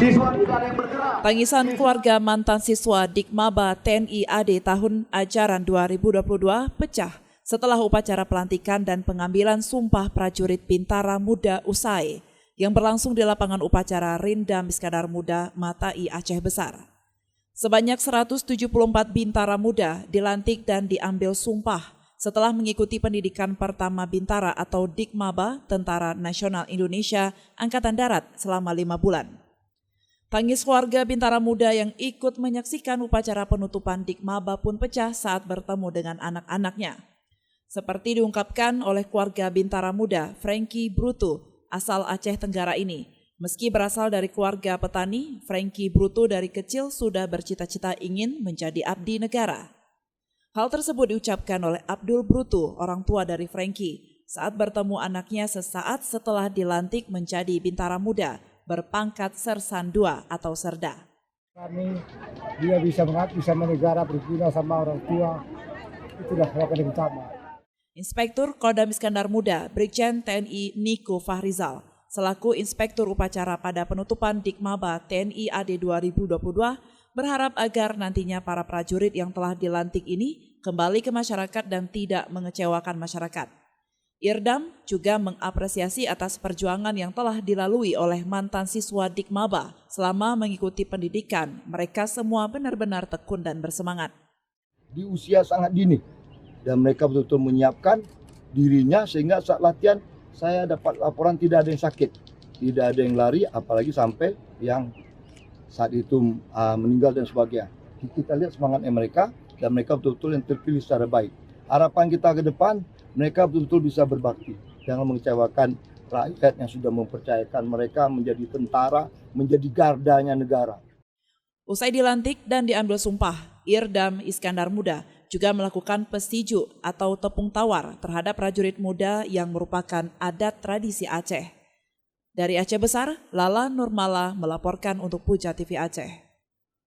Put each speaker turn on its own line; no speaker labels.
Siswa tidak ada yang bergerak.
Tangisan keluarga mantan siswa Dikmaba TNI AD tahun ajaran 2022 pecah setelah upacara pelantikan dan pengambilan sumpah prajurit Bintara Muda usai yang berlangsung di lapangan upacara Rindam Iskandar Muda Matai Aceh Besar. Sebanyak 174 Bintara Muda dilantik dan diambil sumpah setelah mengikuti pendidikan pertama Bintara atau Dikmaba Tentara Nasional Indonesia Angkatan Darat selama 5 bulan. Tangis keluarga Bintara Muda yang ikut menyaksikan upacara penutupan Dikmaba pun pecah saat bertemu dengan anak-anaknya. Seperti diungkapkan oleh keluarga Bintara Muda, Frankie Brutu, asal Aceh Tenggara ini. Meski berasal dari keluarga petani, Frankie Brutu dari kecil sudah bercita-cita ingin menjadi abdi negara. Hal tersebut diucapkan oleh Abdul Brutu, orang tua dari Frankie, saat bertemu anaknya sesaat setelah dilantik menjadi Bintara Muda berpangkat Sersan 2 atau Serda.
Kami dia bisa menegara berguna sama orang tua, itulah yang utama.
Inspektur Kodam Iskandar Muda, Brigjen TNI Niko Fahrizal, selaku Inspektur Upacara pada penutupan Dikmaba TNI AD 2022, berharap agar nantinya para prajurit yang telah dilantik ini kembali ke masyarakat dan tidak mengecewakan masyarakat. Irdam juga mengapresiasi atas perjuangan yang telah dilalui oleh mantan siswa Dikmaba selama mengikuti pendidikan. Mereka semua benar-benar tekun dan bersemangat.
Di usia sangat dini dan mereka betul-betul menyiapkan dirinya sehingga saat latihan saya dapat laporan tidak ada yang sakit, tidak ada yang lari, apalagi sampai yang saat itu meninggal dan sebagainya. Kita lihat semangatnya mereka dan mereka betul-betul yang terpilih secara baik. Harapan kita ke depan, mereka betul-betul bisa berbakti. Jangan mengecewakan rakyat yang sudah mempercayakan mereka menjadi tentara, menjadi gardanya negara.
Usai dilantik dan diambil sumpah, Irdam Iskandar Muda juga melakukan pestiju atau tepung tawar terhadap prajurit muda yang merupakan adat tradisi Aceh. Dari Aceh Besar, Lala Nurmala melaporkan untuk Puja TV Aceh.